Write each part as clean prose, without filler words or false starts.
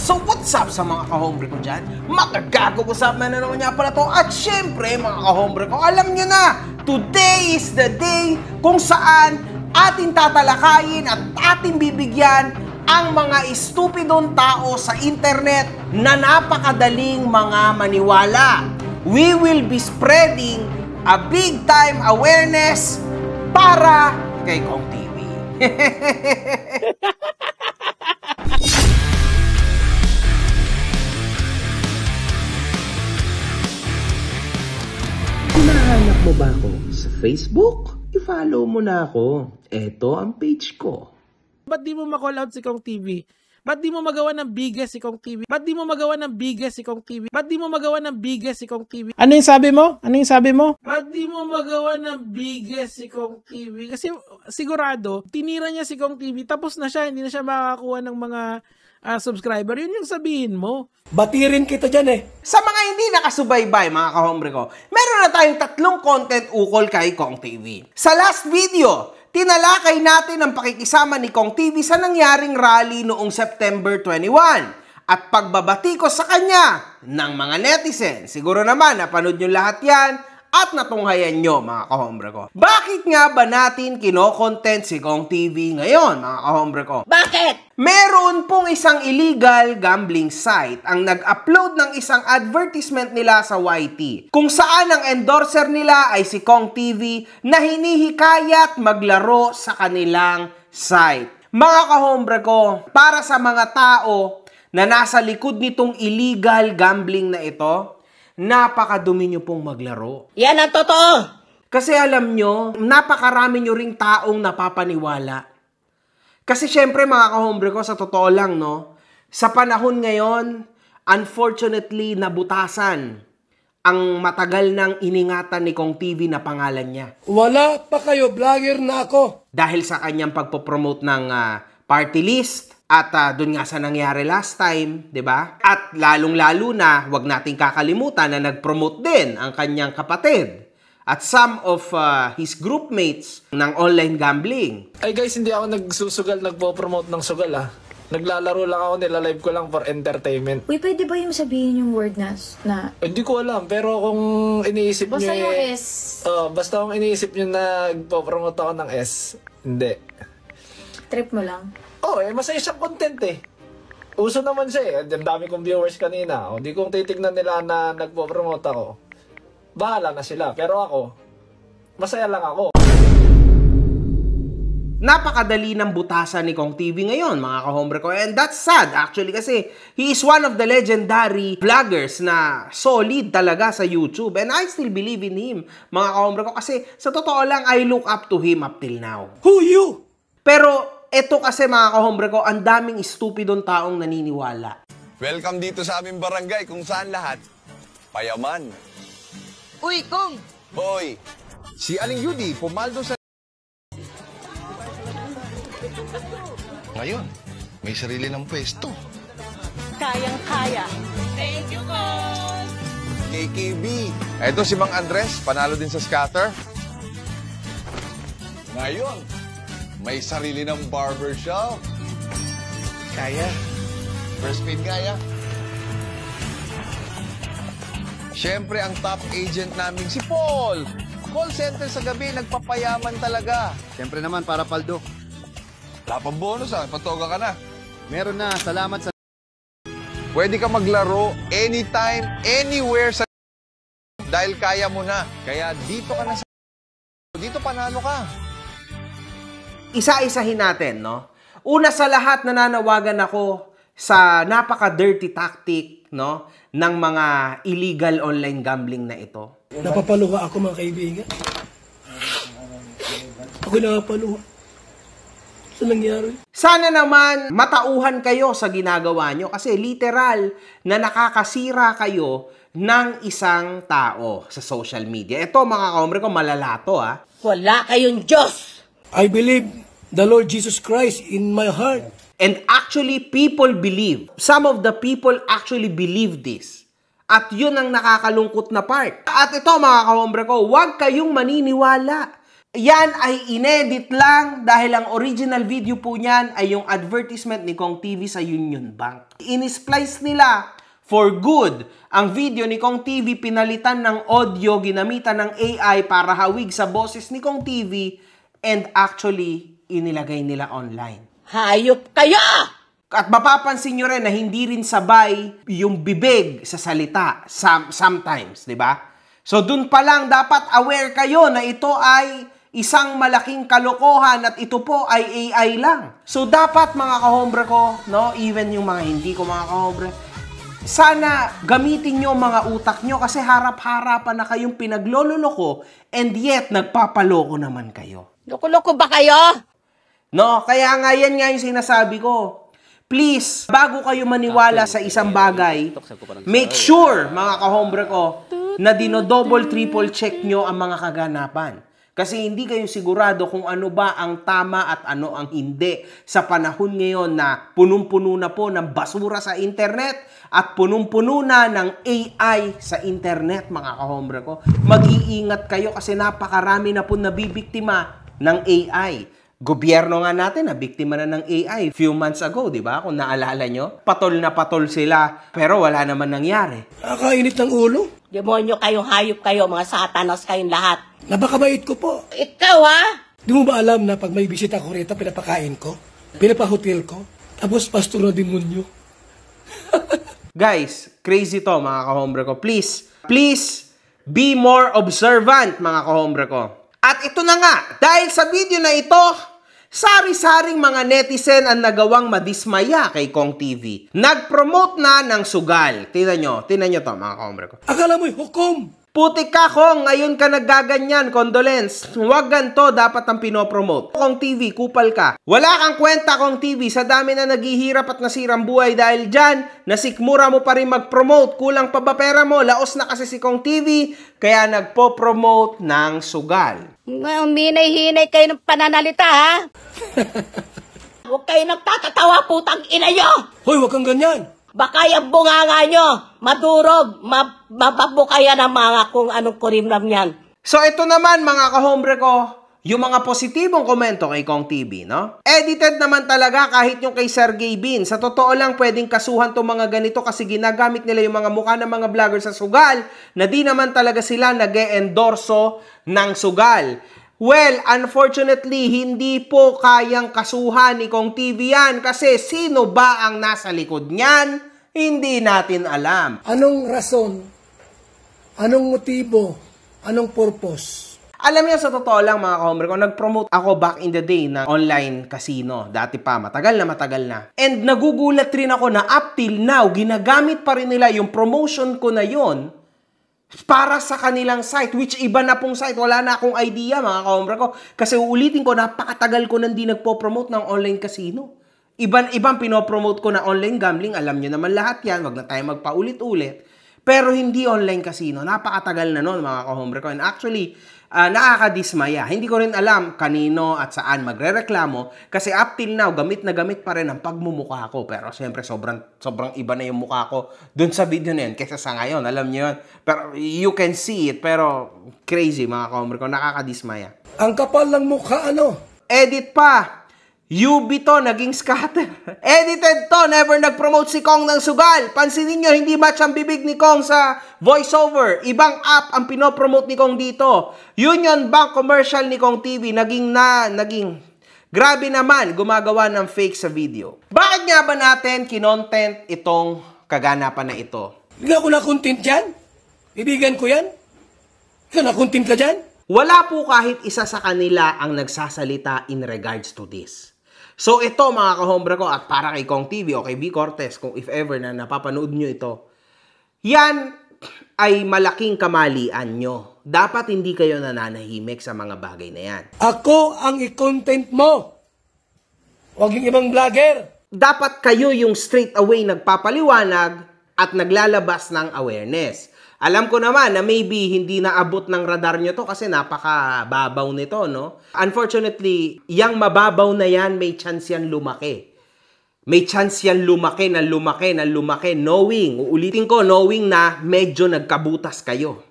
So what's up sa mga kahombre ko dyan? Magagago what's up na naman niya pala to. At syempre mga kahombre ko, alam nyo na, today is the day kung saan ating tatalakayin at ating bibigyan ang mga estupidong tao sa internet na napakadaling mga maniwala. We will be spreading a big time awareness para kay Kong TV. Hinahanap mo ba ako sa Facebook? I-follow mo na ako. Ito ang page ko. Ba't di mo ma-call out si Kong TV? Ba't di mo magawa ng biggest si Kong TV? Ba't di mo magawa ng biggest si Kong TV? Ba't di mo magawa ng biggest si Kong TV? Ano yung sabi mo? Ano yung sabi mo? Ba't di mo magawa ng biggest si Kong TV? Kasi sigurado, tinira niya si Kong TV, tapos na siya, hindi na siya makakakuha ng mga subscriber. Yun yung sabihin mo. Batirin kita dyan eh. Sa mga hindi nakasubaybay mga kahombre ko, meron na tayong 3 content ukol kay Kong TV. Sa last video, tinalakay natin ang pakikisama ni Kong TV sa nangyaring rally noong September 21 at pagbabati ko sa kanya ng mga netizen. Siguro naman napanood nyo lahat yan at natunghayan nyo mga kahombre ko. Bakit nga ba natin kino-content si Kong TV ngayon mga kahombre ko? Bakit? Meron pong isang illegal gambling site ang nag-upload ng isang advertisement nila sa YT kung saan ang endorser nila ay si Kong TV na hinihikayat maglaro sa kanilang site. Mga kahombre ko, para sa mga tao na nasa likod nitong illegal gambling na ito, napakadumi nyo pong maglaro. Yan ang totoo! Kasi alam nyo, napakarami nyo ring taong napapaniwala. Kasi syempre mga kahombre ko, sa totoo lang, no? Sa panahon ngayon, unfortunately, nabutasan ang matagal nang iningatan ni Kong TV na pangalan niya. Wala pa kayo, vlogger na ako. Dahil sa kanyang pagpopromote ng party list, at doon nga sa nangyari last time, 'di ba? At lalong-lalo na, wag nating kakalimutan na nag-promote din ang kanyang kapatid at some of his groupmates ng online gambling. Ay guys, hindi ako nagsusugal, nagpo-promote ng sugal ah. Naglalaro lang ako, nilalive ko lang for entertainment. Uy, pwede ba yung sabihin yung word na? Hindi ko alam, pero kung iniisip Basta nyo yung eh... S. Basta kung iniisip nyo na nagpo-promote ako ng S, hindi. Trip mo lang. Masaya siyang content eh. Uso naman siya eh. Ang dami kong viewers kanina. Di kong titignan nila na nagpo-promote ako. Bahala na sila. Pero ako, masaya lang ako. Napakadali ng butasan ni Kong TV ngayon, mga kahombre ko. And that's sad actually kasi he is one of the legendary vloggers na solid talaga sa YouTube. And I still believe in him, mga kahombre ko. Kasi sa totoo lang, I look up to him up till now. Who you? Pero ito kasi mga kahombre ko, ang daming estupidong taong naniniwala. Welcome dito sa aming barangay kung saan lahat payaman. Uy, Kong! Hoy! Si Aling Yudi, pumaldo sa... Ngayon, may sarili ng pwesto. Kayang-kaya. Thank you, Kong! KKB. Eto si Mang Andres, panalo din sa scatter. Ngayon, may sarili ng barbershop. Kaya. First spin kaya. Siyempre, ang top agent namin si Paul. Call center sa gabi, nagpapayaman talaga. Siyempre naman, para paldo. Wala pang bonus patoga ka na. Meron na, salamat sa... Pwede ka maglaro anytime, anywhere sa... Dahil kaya mo na. Kaya dito ka na sa... Dito panalo ka. Isa-isahin natin, no? Una sa lahat, nananawagan ako sa napaka-dirty tactic, no, ng mga illegal online gambling na ito. Napapaluha ako mga kaibigan. Ako napapaluha. Saan nangyari? Sana naman matauhan kayo sa ginagawa nyo kasi literal na nakakasira kayo ng isang tao sa social media. Ito mga kahombre ko, malala to ha. Wala kayong Diyos! I believe the Lord Jesus Christ in my heart. And actually, people believe. Some of the people actually believe this. At yun ang nakakalungkot na part. At ito mga kahombre ko, huwag kayong maniniwala. Yan ay inedit lang dahil ang original video po niyan ay yung advertisement ni Kong TV sa Union Bank. In-splice nila for good ang video ni Kong TV, pinalitan ng audio, ginamitan ng AI para hawig sa boses ni Kong TV, and actually inilagay nila online. Hayop kayo! At mapapansin nyo rin na hindi rin sabay yung bibig sa salita sometimes, di ba? So dun pa lang dapat aware kayo na ito ay isang malaking kalokohan at ito po ay AI lang. So dapat mga kahombre ko, no, even yung mga hindi ko mga kahombre, sana gamitin nyo mga utak nyo kasi harap-harapan na kayong pinaglololoko and yet nagpapaloko naman kayo. Loko-loko ba kayo? No, kaya nga yan nga yung sinasabi ko. Please, bago kayo maniwala sa isang bagay, make sure, mga kahombre ko, na dino-double, triple check nyo ang mga kaganapan. Kasi hindi kayo sigurado kung ano ba ang tama at ano ang hindi sa panahon ngayon na punong-puno na po ng basura sa internet at punong-puno na ng AI sa internet, mga kahombre ko. Mag-iingat kayo kasi napakarami na po nabibiktima ng AI. Gobyerno nga natin na biktima na ng AI few months ago, di ba? Kung naalala nyo, patol na patol sila pero wala naman nangyari. Nakakainit ng ulo. Demonyo kayong hayop kayo, mga satanas kayong lahat. Napakabait ko po. Ikaw ha? Di mo ba alam na pag may bisita ko rito, pinapakain ko, pinapahotel ko, tapos pastor na demonyo. Guys, crazy to mga kahombre ko. Please be more observant mga kahombre ko. At ito na nga, dahil sa video na ito, sari-saring mga netizen ang nagawang madismaya kay Kong TV. Nag-promote na ng sugal. Tingnan nyo to mga kahombre ko. Akala mo'y hukom. Putik ka, Kong, ngayon ka naggaganyan, condolence. Huwag ganito, dapat ang pinopromote. Kong TV, kupal ka. Wala kang kwenta, Kong TV, sa dami na naghihirap at nasirang buhay dahil dyan, nasikmura mo pa rin mag-promote. Kulang pa ba pera mo? Laos na kasi si Kong TV, kaya nagpo-promote ng sugal. Minay-hinay kayo ng pananalita, ha? Huwag kayo nagtatatawa, putang ina nyo! Hoy, huwag kang ganyan. Baka yung bunganga nyo, madurog, mababukaya ng mga kung anong kurimlam yan. So ito naman mga kahombre ko, yung mga positibong komento kay Kong TV, no? Edited naman talaga kahit yung kay Sergey Bin. Sa totoo lang, pwedeng kasuhan tong mga ganito kasi ginagamit nila yung mga mukha ng mga vlogger sa sugal na di naman talaga sila nag-e-endorso ng sugal. Well, unfortunately, hindi po kayang kasuhan ni Kong TV yan kasi sino ba ang nasa likod niyan? Hindi natin alam. Anong rason? Anong motibo? Anong purpose? Alam niyo, sa totoo lang mga kahombre ko, nag-promote ako back in the day ng online casino. Dati pa, matagal na. And nagugulat rin ako na up till now, ginagamit pa rin nila yung promotion ko na yon para sa kanilang site, which iba na pong site. Wala na akong idea mga kahombre ko. Kasi uulitin ko, napakatagal ko nang di nagpo-promote ng online casino. Ibang pinopromote ko na online gambling. Alam nyo naman lahat yan. Wag na tayo magpaulit-ulit. Pero hindi online casino. Napakatagal na nun mga kahombre ko. And actually, nakakadismaya. Hindi ko rin alam kanino at saan magrereklamo. Kasi up till now, gamit na gamit pa rin ang pagmumukha ko. Pero siyempre, sobrang iba na yung mukha ko dun sa video na yun. Kesa sa ngayon, alam nyo yun. Pero you can see it. Pero crazy mga kahombre ko. Nakakadismaya. Ang kapal ng mukha, ano? Edit pa. UB to, naging scatter. Edited to, never nag-promote si Kong ng sugal. Pansinin nyo, hindi match ang bibig ni Kong sa voiceover. Ibang app ang pinopromote ni Kong dito. Union Bank commercial ni Kong TV, naging grabe naman, gumagawa ng fake sa video. Bakit nga ba natin kinontent itong kaganapan na ito? Hindi ako na-content dyan. Ibigan ko yan. Ikaw na-content ka dyan. Wala po kahit isa sa kanila ang nagsasalita in regards to this. So ito mga kahombre ko, at para kay Kong TV o kay V. Cortez, kung if ever na napapanood nyo ito, yan ay malaking kamalian nyo. Dapat hindi kayo nananahimik sa mga bagay na yan. Ako ang i-content mo. Huwag yung ibang vlogger. Dapat kayo yung straight away nagpapaliwanag at naglalabas ng awareness. Alam ko naman na maybe hindi naabot ng radar nyo to kasi napakababaw nito, no? Unfortunately, yung mababaw na yan, may chance yan lumaki. May chance yan lumaki, knowing, uulitin ko, knowing na medyo nagkabutas kayo.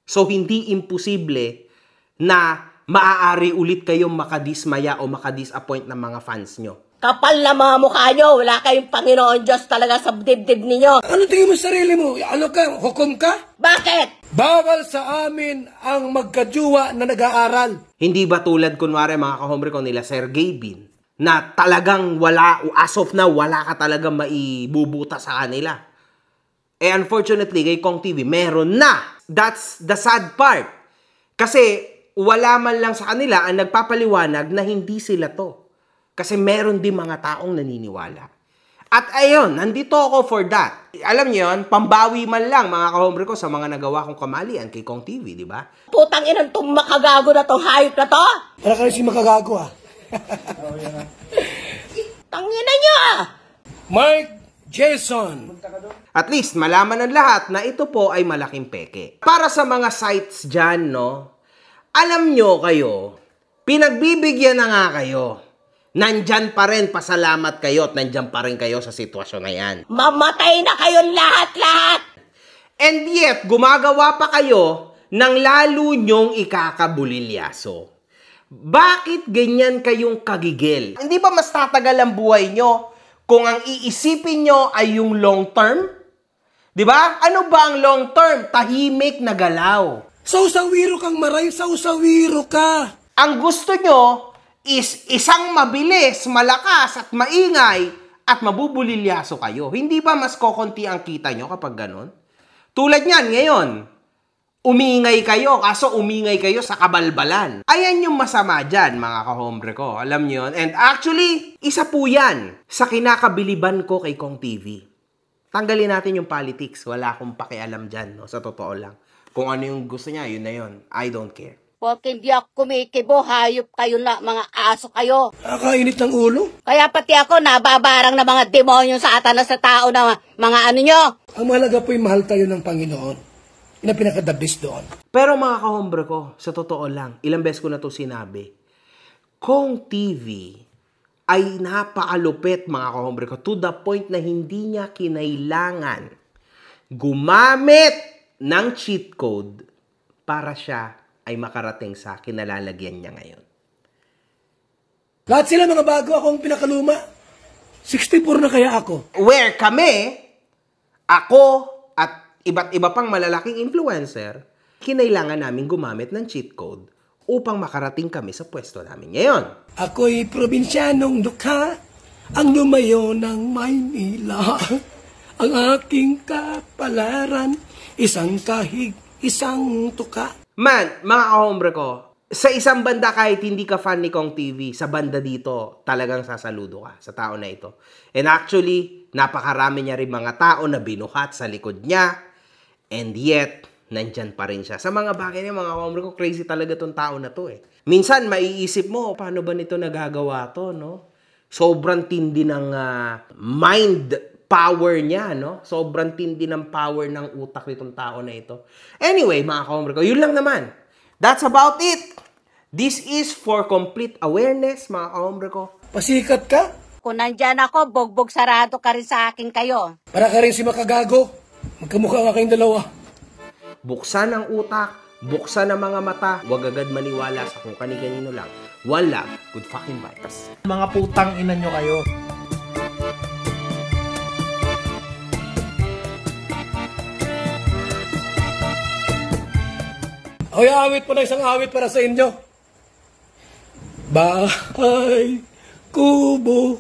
So, hindi imposible na maaari ulit kayong makadismaya o makadisappoint ng mga fans nyo. Kapal na mga mukha nyo. Wala kayong Panginoon Diyos talaga sa dibdib ninyo. Ano tingin mo sa sarili mo? Ano ka? Hukom ka? Bakit? Bawal sa amin ang magkajuwa na nag-aaral. Hindi ba tulad kunwari mga kahombre ko nila Sir Gavin, na talagang wala, as of now, wala ka talaga maibubuta sa kanila. Unfortunately, kay Kong TV, meron na. That's the sad part. Kasi wala man lang sa kanila ang nagpapaliwanag na hindi sila to. Kasi meron din mga taong naniniwala. At ayun, nandito ako for that. Alam niyo yun, pambawi man lang mga kahombre ko sa mga nagawa kong kamalian kay Kong TV, di ba? Putang inang itong makagago na itong hayop na to. Para ka rin si makagago Tangina nyo Mike Jason. At least, malaman ng lahat na ito po ay malaking peke. Para sa mga sites dyan, no? Alam nyo kayo, pinagbibigyan na nga kayo. Nandyan pa rin, pasalamat kayo at nandyan pa rin kayo sa sitwasyon na yan. Mamatay na kayong lahat-lahat! And yet, gumagawa pa kayo ng lalo nyong ikakabulilyaso. Bakit ganyan kayong kagigil? Hindi ba mas tatagal ang buhay nyo kung ang iisipin nyo ay yung long term? Diba? Ano ba ang long term? Tahimik na galaw. Sausawiro kang maray, sausawiro ka. Ang gusto nyo is isang mabilis, malakas at maingay at mabubulilyaso kayo. Hindi ba mas kokonti ang kita nyo kapag ganon? Tulad niyan ngayon, umingay kayo, kaso umingay kayo sa kabalbalan. Ayan yung masama dyan, mga kahombre ko. Alam nyo yun? And actually, isa po yan sa kinakabiliban ko kay Kong TV. Tanggalin natin yung politics. Wala akong pakialam dyan, no? Sa totoo lang. Kung ano yung gusto niya, yun na yun. I don't care. Porque hindi ako kumikibo, hayop kayo na, mga aso kayo. Nakakainit ng ulo. Kaya pati ako nababarang na mga demonyo sa atanas sa tao na mga ano nyo. Ang mahalaga po yung mahal tayo ng Panginoon. Yun ang pinaka-the best doon. Pero mga kahombre ko, sa totoo lang, ilang beses ko na to sinabi, Kong TV ay napakalupit mga kahombre ko to the point na hindi niya kinailangan gumamit ng cheat code para siya ay makarating sa kinalalagyan niya ngayon. Lahat sila mga bago, akong pinakaluma. 64 na kaya ako. Where kami, ako at iba't iba pang malalaking influencer, kinailangan namin gumamit ng cheat code upang makarating kami sa pwesto namin ngayon. Ako'y probinsyanong dukha, ang lumayo ng Maynila. Ang aking kapalaran, isang kahig, isang tuka. Man, mga kahombre ko, sa isang banda kahit hindi ka fan ni Kong TV, sa banda dito, talagang sasaludo ka sa tao na ito. And actually, napakarami niya rin mga tao na binuhat sa likod niya. And yet, nandyan pa rin siya. Sa mga bagay niya, mga kahombre ko, crazy talaga tong tao na to eh. Minsan, maiisip mo, paano ba nito nagagawa to, no? Sobrang tindi ng mind power niya, no? Sobrang tindi ng power ng utak nitong tao na ito. Anyway, mga kahombre ko, yun lang naman. That's about it. This is for complete awareness, mga kahombre ko. Pasikat ka? Kung nandyan ako, bogbog sarado ka rin sa akin kayo. Para ka rin si makagago. Magkamukha nga kayong dalawa. Buksan ang utak, buksan ang mga mata, huwag agad maniwala sa kung kani-kanino lang. One love, good fucking vibes. Mga putang ina nyo kayo. Ako'y awit po na isang awit para sa inyo. Bahay, kubo,